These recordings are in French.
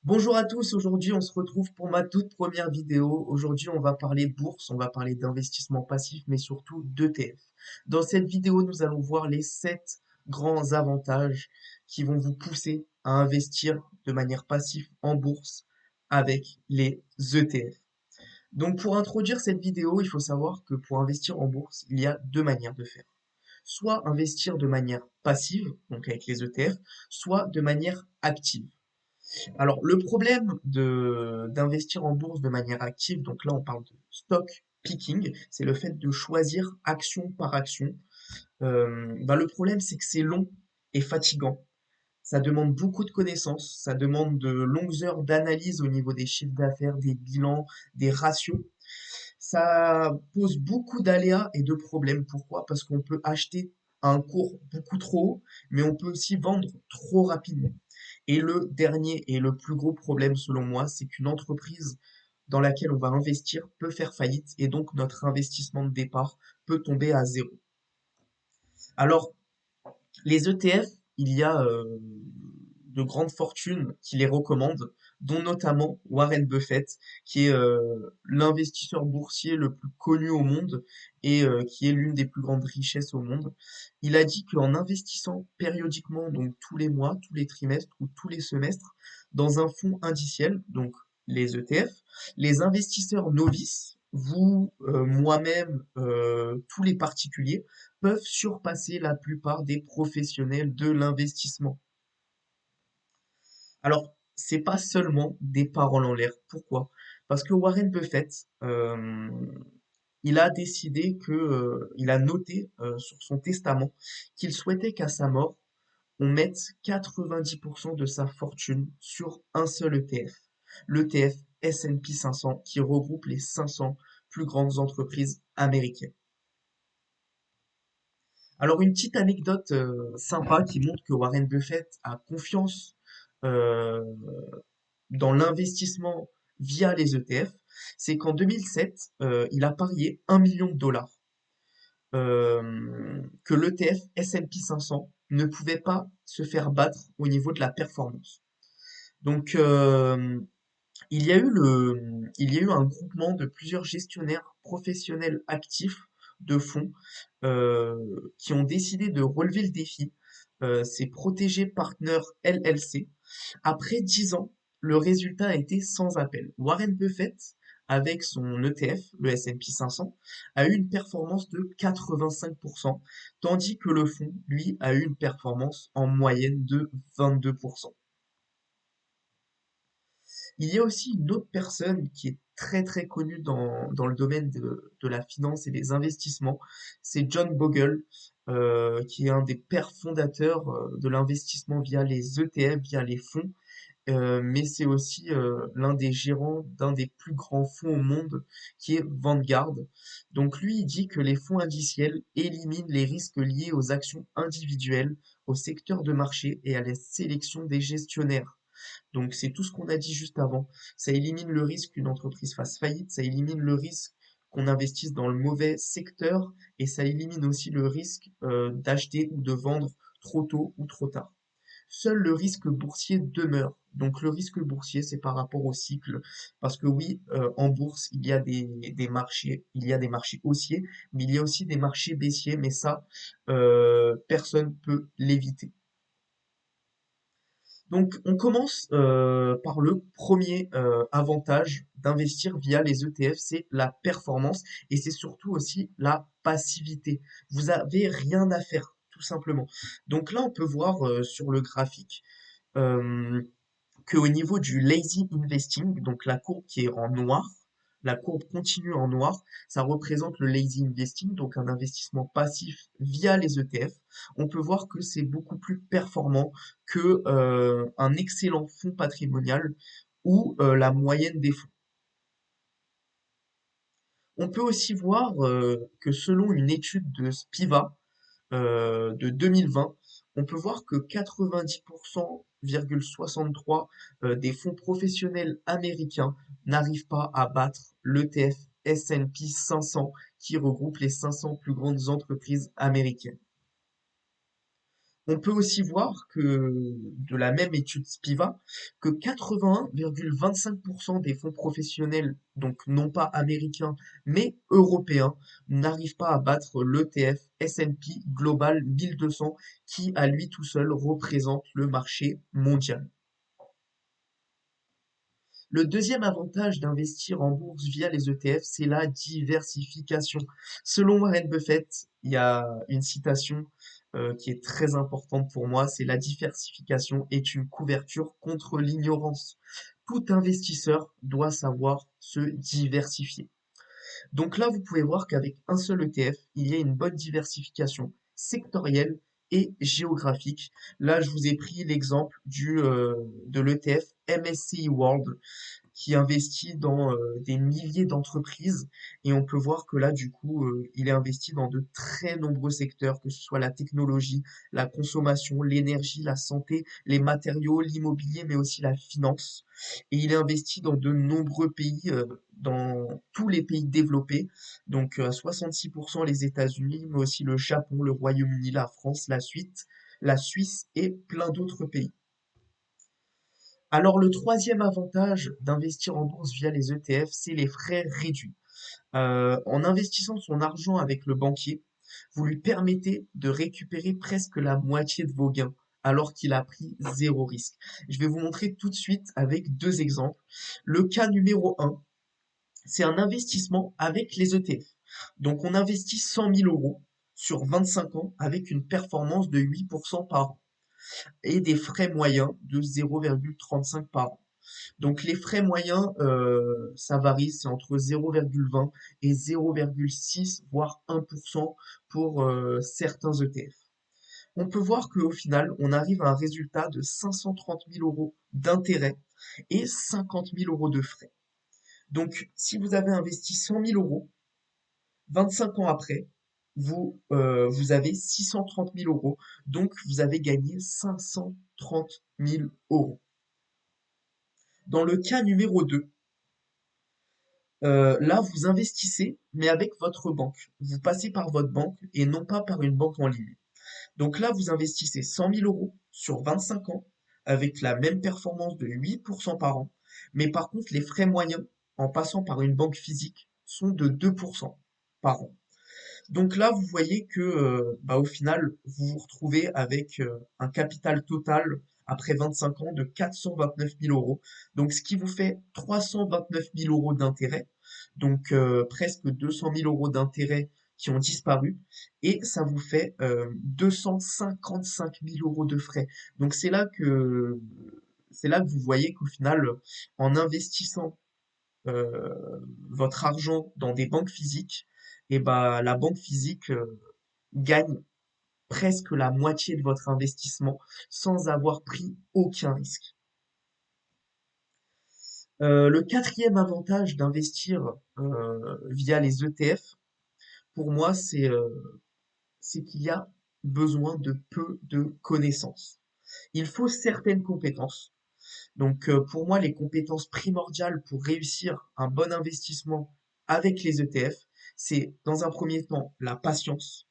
Bonjour à tous, aujourd'hui on se retrouve pour ma toute première vidéo. Aujourd'hui on va parler bourse, on va parler d'investissement passif, mais surtout d'ETF. Dans cette vidéo, nous allons voir les 7 grands avantages qui vont vous pousser à investir de manière passive en bourse avec les ETF. Donc pour introduire cette vidéo, il faut savoir que pour investir en bourse, il y a deux manières de faire. Soit investir de manière passive, donc avec les ETF, soit de manière active. Alors, le problème d'investir en bourse de manière active, donc là on parle de stock picking, c'est le fait de choisir action par action. Le problème c'est que c'est long et fatigant. Ça demande beaucoup de connaissances, ça demande de longues heures d'analyse au niveau des chiffres d'affaires, des bilans, des ratios. Ça pose beaucoup d'aléas et de problèmes. Pourquoi? Parce qu'on peut acheter à un cours beaucoup trop haut, mais on peut aussi vendre trop rapidement. Et le dernier et le plus gros problème selon moi, c'est qu'une entreprise dans laquelle on va investir peut faire faillite et donc notre investissement de départ peut tomber à zéro. Alors, les ETF, il y a de grandes fortunes qui les recommandent, dont notamment Warren Buffett, qui est l'investisseur boursier le plus connu au monde et qui est l'une des plus grandes richesses au monde. Il a dit qu'en investissant périodiquement, donc tous les mois, tous les trimestres ou tous les semestres, dans un fonds indiciel, donc les ETF, les investisseurs novices, vous, moi-même, tous les particuliers, peuvent surpasser la plupart des professionnels de l'investissement. Alors, c'est pas seulement des paroles en l'air. Pourquoi? Parce que Warren Buffett, il a décidé que, il a noté sur son testament qu'il souhaitait qu'à sa mort, on mette 90% de sa fortune sur un seul ETF, l'ETF S&P 500, qui regroupe les 500 plus grandes entreprises américaines. Alors une petite anecdote sympa qui montre que Warren Buffett a confiance euh, dans l'investissement via les ETF, c'est qu'en 2007, il a parié 1 million de dollars que l'ETF S&P 500 ne pouvait pas se faire battre au niveau de la performance. Donc il y a eu un groupement de plusieurs gestionnaires professionnels actifs de fonds qui ont décidé de relever le défi. C'est Protégé Partner LLC. Après 10 ans, le résultat a été sans appel. Warren Buffett, avec son ETF, le S&P 500, a eu une performance de 85%, tandis que le fonds, lui, a eu une performance en moyenne de 22%. Il y a aussi une autre personne qui est très très connue dans le domaine de la finance et des investissements, c'est John Bogle, qui est un des pères fondateurs de l'investissement via les ETF, via les fonds, mais c'est aussi l'un des gérants d'un des plus grands fonds au monde, qui est Vanguard. Donc lui, il dit que les fonds indiciels éliminent les risques liés aux actions individuelles, au secteur de marché et à la sélection des gestionnaires. Donc c'est tout ce qu'on a dit juste avant. Ça élimine le risque qu'une entreprise fasse faillite, ça élimine le risque qu'on investisse dans le mauvais secteur et ça élimine aussi le risque d'acheter ou de vendre trop tôt ou trop tard. Seul le risque boursier demeure. Donc le risque boursier, c'est par rapport au cycle. Parce que oui, en bourse, il y a des marchés, il y a des marchés haussiers, mais il y a aussi des marchés baissiers, mais ça, personne peut l'éviter. Donc, on commence par le premier avantage d'investir via les ETF, c'est la performance et c'est surtout aussi la passivité. Vous avez rien à faire, tout simplement. Donc là, on peut voir sur le graphique euh, qu'au niveau du lazy investing, donc la courbe qui est en noir, la courbe continue en noir, ça représente le lazy investing, donc un investissement passif via les ETF. On peut voir que c'est beaucoup plus performant que un excellent fonds patrimonial ou la moyenne des fonds. On peut aussi voir que selon une étude de Spiva, de 2020, on peut voir que 90,63% des fonds professionnels américains n'arrivent pas à battre l'ETF S&P 500 qui regroupe les 500 plus grandes entreprises américaines. On peut aussi voir que, de la même étude Spiva, que 81,25% des fonds professionnels, donc non pas américains, mais européens, n'arrivent pas à battre l'ETF S&P Global 1200, qui à lui tout seul représente le marché mondial. Le deuxième avantage d'investir en bourse via les ETF, c'est la diversification. Selon Warren Buffett, il y a une citation qui est très importante pour moi, c'est la diversification est une couverture contre l'ignorance. Tout investisseur doit savoir se diversifier. Donc là, vous pouvez voir qu'avec un seul ETF, il y a une bonne diversification sectorielle et géographique. Là, je vous ai pris l'exemple de l'ETF MSCI World qui investit dans des milliers d'entreprises et on peut voir que là, du coup, il est investi dans de très nombreux secteurs, que ce soit la technologie, la consommation, l'énergie, la santé, les matériaux, l'immobilier, mais aussi la finance. Et il est investi dans de nombreux pays, dans tous les pays développés, donc à 66% les États-Unis, mais aussi le Japon, le Royaume-Uni, la France, la Suisse et plein d'autres pays. Alors le troisième avantage d'investir en bourse via les ETF, c'est les frais réduits. En investissant son argent avec le banquier, vous lui permettez de récupérer presque la moitié de vos gains, alors qu'il a pris zéro risque. Je vais vous montrer tout de suite avec deux exemples. Le cas numéro un, c'est un investissement avec les ETF. Donc on investit 100 000 euros sur 25 ans avec une performance de 8% par an et des frais moyens de 0,35 par an. Donc les frais moyens, ça varie, c'est entre 0,20 et 0,6 voire 1% pour certains ETF. On peut voir qu'au final, on arrive à un résultat de 530 000 euros d'intérêt et 50 000 euros de frais. Donc si vous avez investi 100 000 euros, 25 ans après, vous avez 630 000 euros. Donc vous avez gagné 530 000 euros. Dans le cas numéro 2, là, vous investissez, mais avec votre banque. Vous passez par votre banque et non pas par une banque en ligne. Donc là, vous investissez 100 000 euros sur 25 ans avec la même performance de 8% par an. Mais par contre, les frais moyens en passant par une banque physique sont de 2% par an. Donc là, vous voyez que, au final, vous vous retrouvez avec un capital total après 25 ans de 429 000 euros. Donc, ce qui vous fait 329 000 euros d'intérêt. Donc, presque 200 000 euros d'intérêt qui ont disparu. Et ça vous fait 255 000 euros de frais. Donc, c'est là que vous voyez qu'au final, en investissant votre argent dans des banques physiques, et bah la banque physique gagne presque la moitié de votre investissement sans avoir pris aucun risque. Le quatrième avantage d'investir via les ETF, pour moi, c'est qu'il y a besoin de peu de connaissances. Il faut certaines compétences. Donc, pour moi, les compétences primordiales pour réussir un bon investissement avec les ETF, c'est dans un premier temps la patience,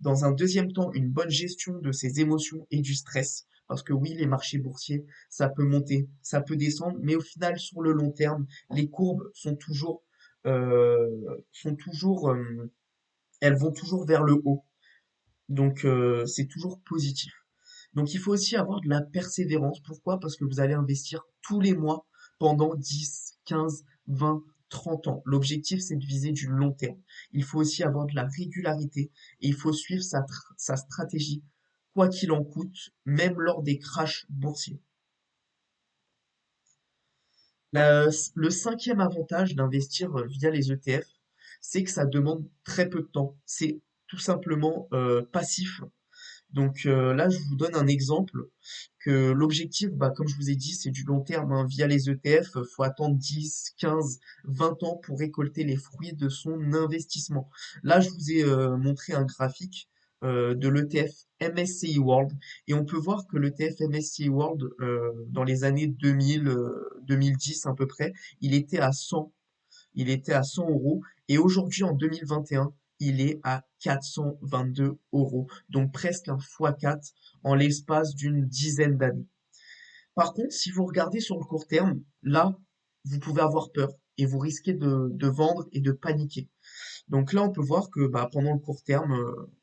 dans un deuxième temps une bonne gestion de ses émotions et du stress, parce que oui, les marchés boursiers, ça peut monter, ça peut descendre, mais au final, sur le long terme, les courbes sont toujours, elles vont toujours vers le haut. Donc, c'est toujours positif. Donc, il faut aussi avoir de la persévérance. Pourquoi? Parce que vous allez investir tous les mois pendant 10, 15, 20, 30 ans. L'objectif, c'est de viser du long terme. Il faut aussi avoir de la régularité et il faut suivre sa stratégie, quoi qu'il en coûte, même lors des crashs boursiers. Le cinquième avantage d'investir via les ETF, c'est que ça demande très peu de temps. C'est tout simplement passif. Donc là, je vous donne un exemple que l'objectif, comme je vous ai dit, c'est du long terme, hein. Via les ETF, faut attendre 10, 15, 20 ans pour récolter les fruits de son investissement. Là, je vous ai montré un graphique de l'ETF MSCI World et on peut voir que l'ETF MSCI World, dans les années 2000, 2010 à peu près, il était à 100, il était à 100 euros et aujourd'hui en 2021, il est à 422 €, donc presque un x4 en l'espace d'une dizaine d'années. Par contre, si vous regardez sur le court terme, là, vous pouvez avoir peur et vous risquez de vendre et de paniquer. Donc là, on peut voir que bah, pendant le court terme,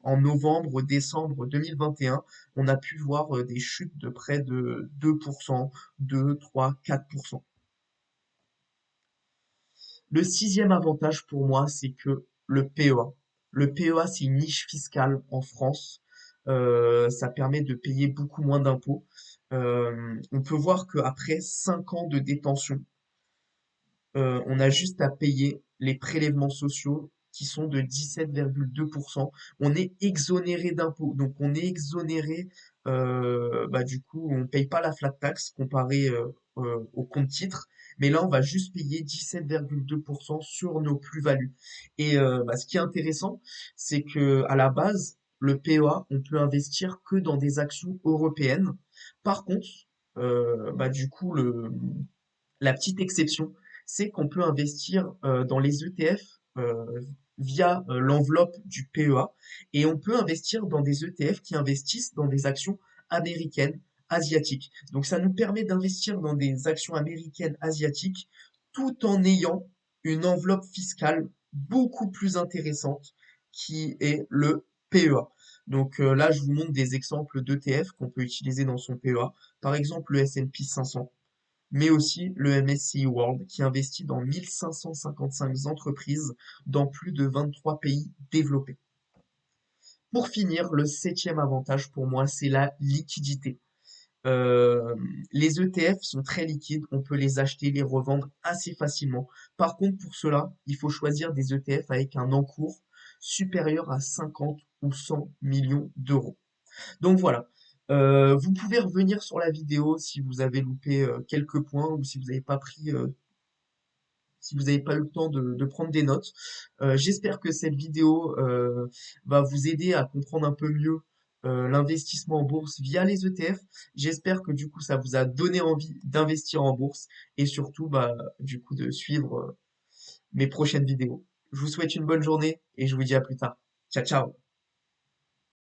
en novembre, décembre 2021, on a pu voir des chutes de près de 2%, 2, 3, 4%. Le sixième avantage pour moi, c'est que le PEA. Le PEA, c'est une niche fiscale en France. Ça permet de payer beaucoup moins d'impôts. On peut voir qu'après 5 ans de détention, on a juste à payer les prélèvements sociaux qui sont de 17,2%. On est exonéré d'impôts, donc on est exonéré, bah du coup, on paye pas la flat tax comparé au compte titre, mais là on va juste payer 17,2% sur nos plus-values. Et bah, ce qui est intéressant, c'est que à la base, le PEA, on peut investir que dans des actions européennes. Par contre, bah du coup, la petite exception, c'est qu'on peut investir dans les ETF via l'enveloppe du PEA et on peut investir dans des ETF qui investissent dans des actions américaines, asiatiques. Donc ça nous permet d'investir dans des actions américaines, asiatiques tout en ayant une enveloppe fiscale beaucoup plus intéressante qui est le PEA. Donc là, je vous montre des exemples d'ETF qu'on peut utiliser dans son PEA. Par exemple, le S&P 500, mais aussi le MSCI World qui investit dans 1555 entreprises dans plus de 23 pays développés. Pour finir, le septième avantage pour moi, c'est la liquidité. Euh, les ETF sont très liquides, on peut les acheter, les revendre assez facilement. Par contre, pour cela, il faut choisir des ETF avec un encours supérieur à 50 ou 100 millions d'euros. Donc voilà. Vous pouvez revenir sur la vidéo si vous avez loupé quelques points ou si vous n'avez pas pris, si vous n'avez pas eu le temps de prendre des notes. J'espère que cette vidéo va vous aider à comprendre un peu mieux l'investissement en bourse via les ETF. J'espère que du coup ça vous a donné envie d'investir en bourse et surtout bah du coup de suivre mes prochaines vidéos. Je vous souhaite une bonne journée et je vous dis à plus tard. Ciao ciao.